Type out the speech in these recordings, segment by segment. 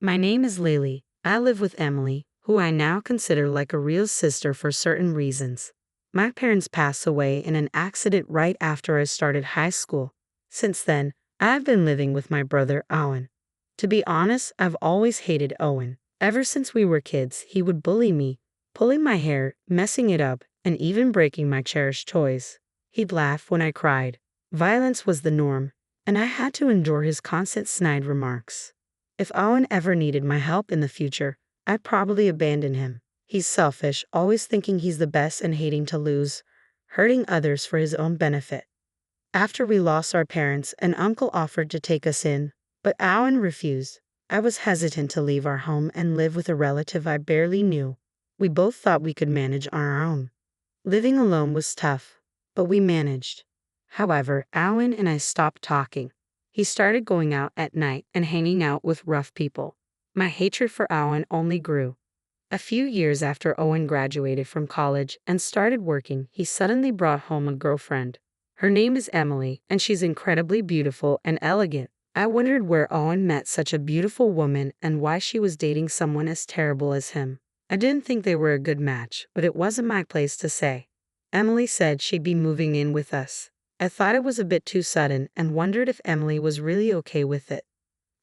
My name is Lily. I live with Emily, who I now consider like a real sister for certain reasons. My parents passed away in an accident right after I started high school. Since then, I've been living with my brother Owen. To be honest, I've always hated Owen. Ever since we were kids, he would bully me, pulling my hair, messing it up, and even breaking my cherished toys. He'd laugh when I cried. Violence was the norm, and I had to endure his constant snide remarks. If Owen ever needed my help in the future, I'd probably abandon him. He's selfish, always thinking he's the best and hating to lose, hurting others for his own benefit. After we lost our parents, an uncle offered to take us in, but Owen refused. I was hesitant to leave our home and live with a relative I barely knew. We both thought we could manage on our own. Living alone was tough, but we managed. However, Owen and I stopped talking. He started going out at night and hanging out with rough people. My hatred for Owen only grew. A few years after Owen graduated from college and started working, he suddenly brought home a girlfriend. Her name is Emily, and she's incredibly beautiful and elegant. I wondered where Owen met such a beautiful woman and why she was dating someone as terrible as him. I didn't think they were a good match, but it wasn't my place to say. Emily said she'd be moving in with us. I thought it was a bit too sudden and wondered if Emily was really okay with it.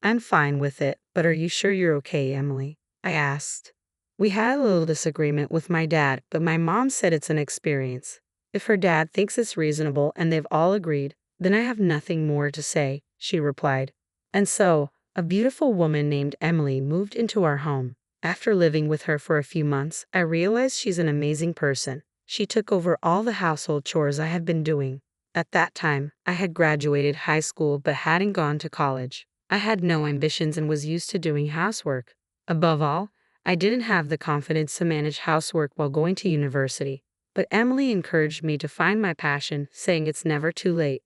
I'm fine with it, but are you sure you're okay, Emily? I asked. We had a little disagreement with my dad, but my mom said it's an experience. If her dad thinks it's reasonable and they've all agreed, then I have nothing more to say, she replied. And so, a beautiful woman named Emily moved into our home. After living with her for a few months, I realized she's an amazing person. She took over all the household chores I had been doing. At that time, I had graduated high school but hadn't gone to college. I had no ambitions and was used to doing housework. Above all, I didn't have the confidence to manage housework while going to university. But Emily encouraged me to find my passion, saying it's never too late.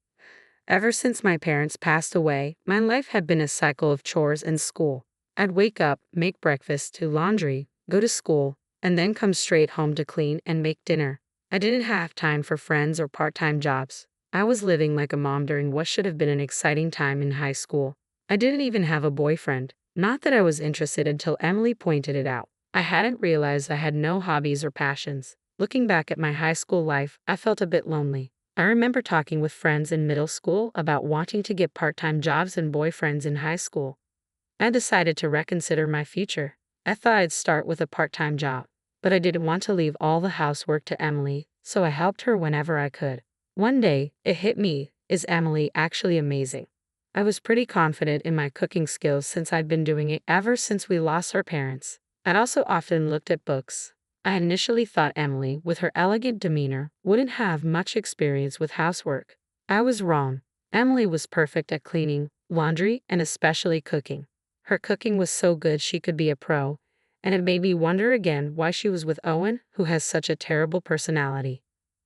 Ever since my parents passed away, my life had been a cycle of chores and school. I'd wake up, make breakfast, do laundry, go to school, and then come straight home to clean and make dinner. I didn't have time for friends or part-time jobs. I was living like a mom during what should have been an exciting time in high school. I didn't even have a boyfriend. Not that I was interested until Emily pointed it out. I hadn't realized I had no hobbies or passions. Looking back at my high school life, I felt a bit lonely. I remember talking with friends in middle school about wanting to get part-time jobs and boyfriends in high school. I decided to reconsider my future. I thought I'd start with a part-time job, but I didn't want to leave all the housework to Emily, so I helped her whenever I could. One day, it hit me, is Emily actually amazing? I was pretty confident in my cooking skills since I'd been doing it ever since we lost our parents. I'd also often looked at books. I initially thought Emily, with her elegant demeanor, wouldn't have much experience with housework. I was wrong. Emily was perfect at cleaning, laundry, and especially cooking. Her cooking was so good she could be a pro, and it made me wonder again why she was with Owen, who has such a terrible personality.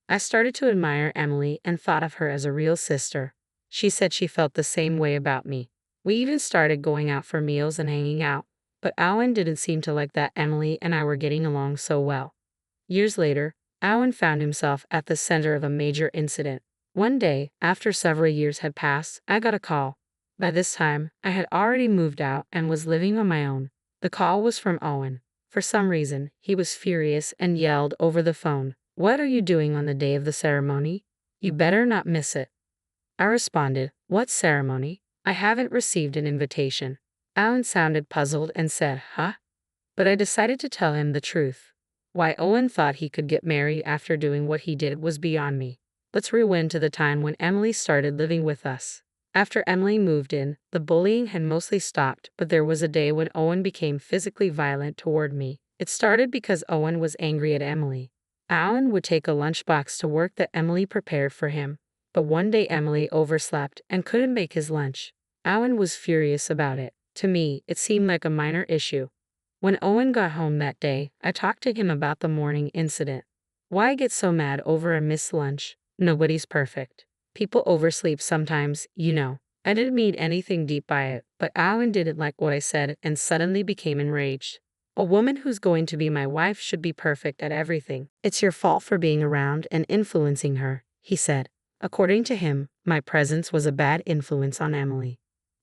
I started to admire Emily and thought of her as a real sister. She said she felt the same way about me. We even started going out for meals and hanging out, but Owen didn't seem to like that Emily and I were getting along so well. Years later, Owen found himself at the center of a major incident. One day, after several years had passed, I got a call. By this time, I had already moved out and was living on my own. The call was from Owen. For some reason, he was furious and yelled over the phone, "What are you doing on the day of the ceremony? You better not miss it." I responded, "What ceremony? I haven't received an invitation." Owen sounded puzzled and said, "Huh?" But I decided to tell him the truth. Why Owen thought he could get married after doing what he did was beyond me. Let's rewind to the time when Emily started living with us. After Emily moved in, the bullying had mostly stopped, but there was a day when Owen became physically violent toward me. It started because Owen was angry at Emily. Owen would take a lunchbox to work that Emily prepared for him, but one day Emily overslept and couldn't make his lunch. Owen was furious about it. To me, it seemed like a minor issue. When Owen got home that day, I talked to him about the morning incident. Why get so mad over a missed lunch? Nobody's perfect. People oversleep sometimes, you know. I didn't mean anything deep by it, but Owen didn't like what I said and suddenly became enraged. A woman who's going to be my wife should be perfect at everything. It's your fault for being around and influencing her, he said. According to him, my presence was a bad influence on Emily.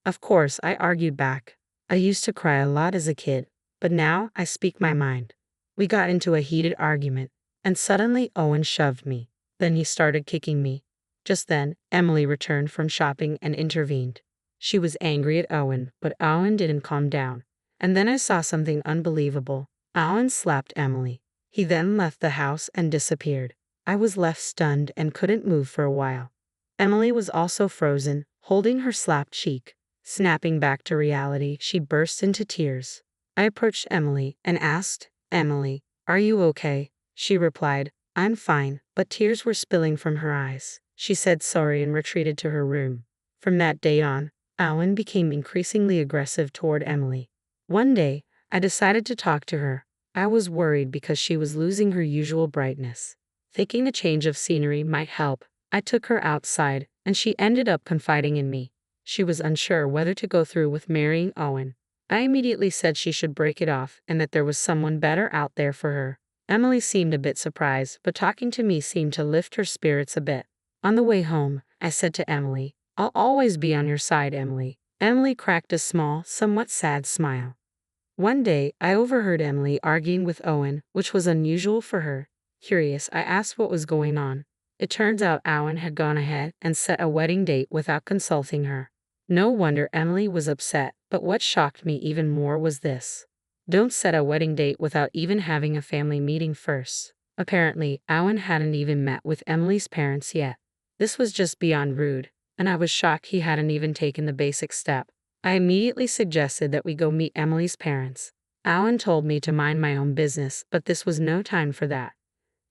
Of course, I argued back. I used to cry a lot as a kid, but now I speak my mind. We got into a heated argument, and suddenly Owen shoved me. Then he started kicking me. Just then, Emily returned from shopping and intervened. She was angry at Owen, but Owen didn't calm down. And then I saw something unbelievable. Owen slapped Emily. He then left the house and disappeared. I was left stunned and couldn't move for a while. Emily was also frozen, holding her slapped cheek. Snapping back to reality, she burst into tears. I approached Emily and asked, "Emily, are you okay?" She replied, "I'm fine," but tears were spilling from her eyes. She said sorry and retreated to her room. From that day on, Owen became increasingly aggressive toward Emily. One day, I decided to talk to her. I was worried because she was losing her usual brightness. Thinking a change of scenery might help, I took her outside, and she ended up confiding in me. She was unsure whether to go through with marrying Owen. I immediately said she should break it off and that there was someone better out there for her. Emily seemed a bit surprised, but talking to me seemed to lift her spirits a bit. On the way home, I said to Emily, "I'll always be on your side, Emily." Emily cracked a small, somewhat sad smile. One day, I overheard Emily arguing with Owen, which was unusual for her. Curious, I asked what was going on. It turns out Owen had gone ahead and set a wedding date without consulting her. No wonder Emily was upset, but what shocked me even more was this. Don't set a wedding date without even having a family meeting first. Apparently, Owen hadn't even met with Emily's parents yet. This was just beyond rude, and I was shocked he hadn't even taken the basic step. I immediately suggested that we go meet Emily's parents. Owen told me to mind my own business, but this was no time for that.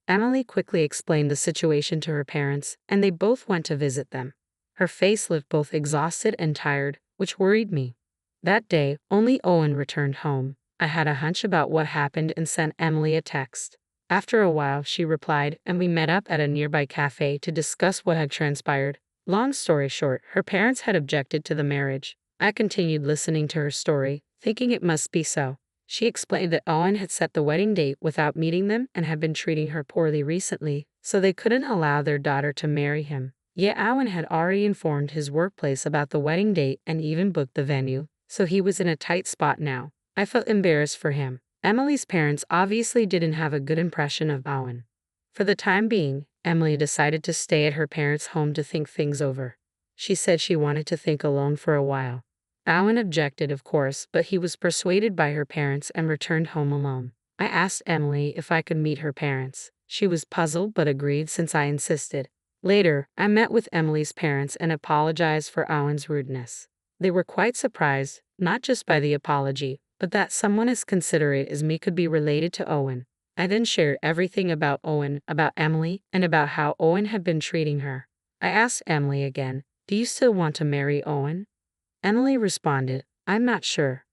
Emily quickly explained the situation to her parents, and they both went to visit them. Her face looked both exhausted and tired, which worried me. That day, only Owen returned home. I had a hunch about what happened and sent Emily a text. After a while, she replied, and we met up at a nearby cafe to discuss what had transpired. Long story short, her parents had objected to the marriage. I continued listening to her story, thinking it must be so. She explained that Owen had set the wedding date without meeting them and had been treating her poorly recently, so they couldn't allow their daughter to marry him. Yet Owen had already informed his workplace about the wedding date and even booked the venue, so he was in a tight spot now. I felt embarrassed for him. Emily's parents obviously didn't have a good impression of Owen. For the time being, Emily decided to stay at her parents' home to think things over. She said she wanted to think alone for a while. Owen objected, of course, but he was persuaded by her parents and returned home alone. I asked Emily if I could meet her parents. She was puzzled but agreed since I insisted. Later, I met with Emily's parents and apologized for Owen's rudeness. They were quite surprised, not just by the apology, but that someone as considerate as me could be related to Owen. I then shared everything about Owen, about Emily, and about how Owen had been treating her. I asked Emily again, "Do you still want to marry Owen?" Emily responded, "I'm not sure."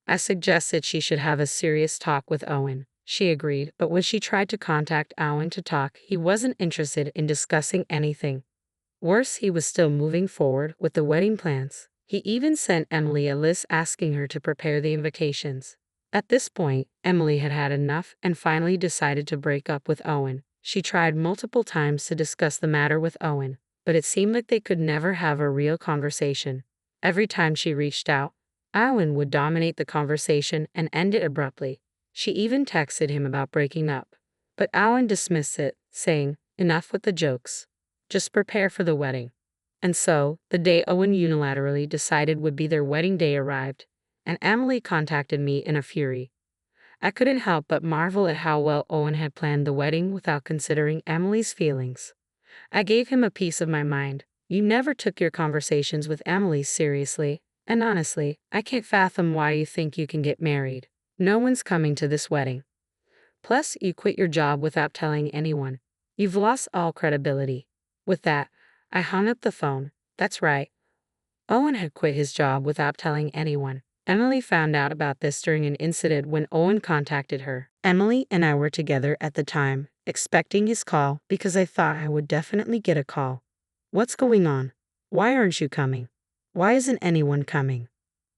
I suggested she should have a serious talk with Owen. She agreed, but when she tried to contact Owen to talk, he wasn't interested in discussing anything. Worse, he was still moving forward with the wedding plans. He even sent Emily a list asking her to prepare the invitations. At this point, Emily had had enough and finally decided to break up with Owen. She tried multiple times to discuss the matter with Owen, but it seemed like they could never have a real conversation. Every time she reached out, Owen would dominate the conversation and end it abruptly. She even texted him about breaking up, but Owen dismissed it, saying, "Enough with the jokes. Just prepare for the wedding." And so, the day Owen unilaterally decided would be their wedding day arrived, and Emily contacted me in a fury. I couldn't help but marvel at how well Owen had planned the wedding without considering Emily's feelings. I gave him a piece of my mind. "You never took your conversations with Emily seriously, and honestly, I can't fathom why you think you can get married. No one's coming to this wedding. Plus, you quit your job without telling anyone. You've lost all credibility." With that, I hung up the phone. That's right. Owen had quit his job without telling anyone. Emily found out about this during an incident when Owen contacted her. Emily and I were together at the time, expecting his call because I thought I would definitely get a call. "What's going on? Why aren't you coming? Why isn't anyone coming?"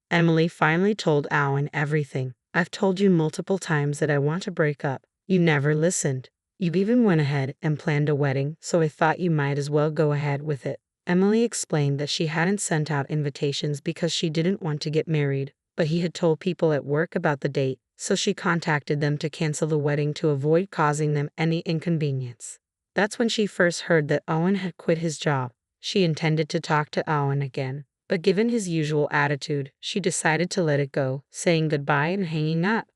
Emily finally told Owen everything. "I've told you multiple times that I want to break up. You never listened. You even went ahead and planned a wedding, so I thought you might as well go ahead with it." Emily explained that she hadn't sent out invitations because she didn't want to get married, but he had told people at work about the date, so she contacted them to cancel the wedding to avoid causing them any inconvenience. That's when she first heard that Owen had quit his job. She intended to talk to Owen again, but given his usual attitude, she decided to let it go, saying goodbye and hanging up.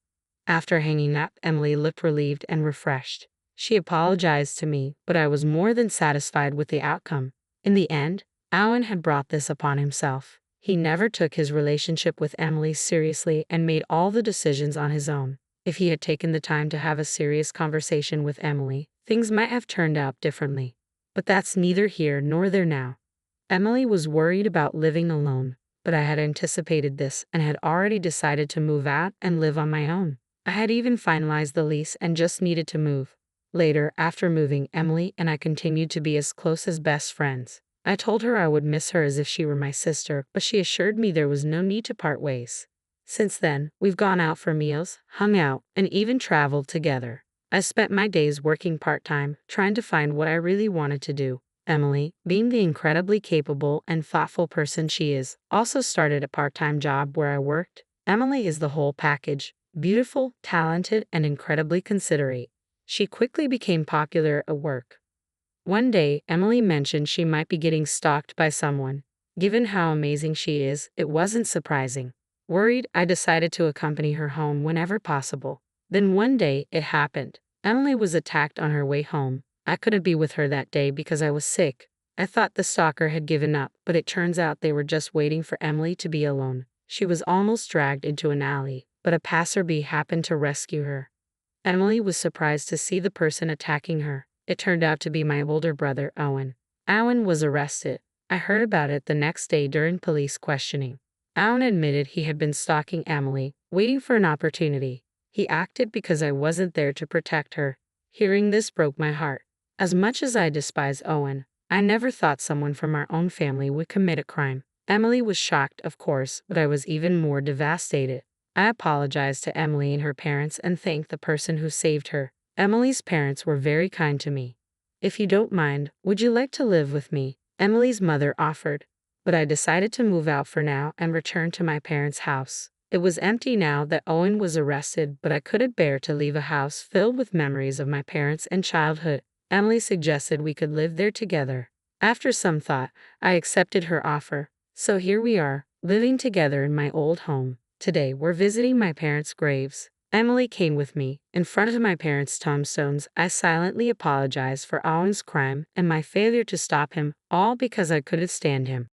After hanging up, Emily looked relieved and refreshed. She apologized to me, but I was more than satisfied with the outcome. In the end, Owen had brought this upon himself. He never took his relationship with Emily seriously and made all the decisions on his own. If he had taken the time to have a serious conversation with Emily, things might have turned out differently. But that's neither here nor there now. Emily was worried about living alone, but I had anticipated this and had already decided to move out and live on my own. I had even finalized the lease and just needed to move. Later, after moving, Emily and I continued to be as close as best friends. I told her I would miss her as if she were my sister, but she assured me there was no need to part ways. Since then, we've gone out for meals, hung out, and even traveled together. I spent my days working part-time, trying to find what I really wanted to do. Emily, being the incredibly capable and thoughtful person she is, also started a part-time job where I worked. Emily is the whole package, beautiful, talented, and incredibly considerate. She quickly became popular at work. One day, Emily mentioned she might be getting stalked by someone. Given how amazing she is, it wasn't surprising. Worried, I decided to accompany her home whenever possible. Then one day, it happened. Emily was attacked on her way home. I couldn't be with her that day because I was sick. I thought the stalker had given up, but it turns out they were just waiting for Emily to be alone. She was almost dragged into an alley, but a passerby happened to rescue her. Emily was surprised to see the person attacking her. It turned out to be my older brother, Owen. Owen was arrested. I heard about it the next day during police questioning. Owen admitted he had been stalking Emily, waiting for an opportunity. He acted because I wasn't there to protect her. Hearing this broke my heart. As much as I despise Owen, I never thought someone from our own family would commit a crime. Emily was shocked, of course, but I was even more devastated. I apologized to Emily and her parents and thanked the person who saved her. Emily's parents were very kind to me. "If you don't mind, would you like to live with me?" Emily's mother offered. But I decided to move out for now and return to my parents' house. It was empty now that Owen was arrested, but I couldn't bear to leave a house filled with memories of my parents and childhood. Emily suggested we could live there together. After some thought, I accepted her offer. So here we are, living together in my old home. Today, we're visiting my parents' graves. Emily came with me. In front of my parents' tombstones, I silently apologized for Owen's crime and my failure to stop him, all because I couldn't stand him.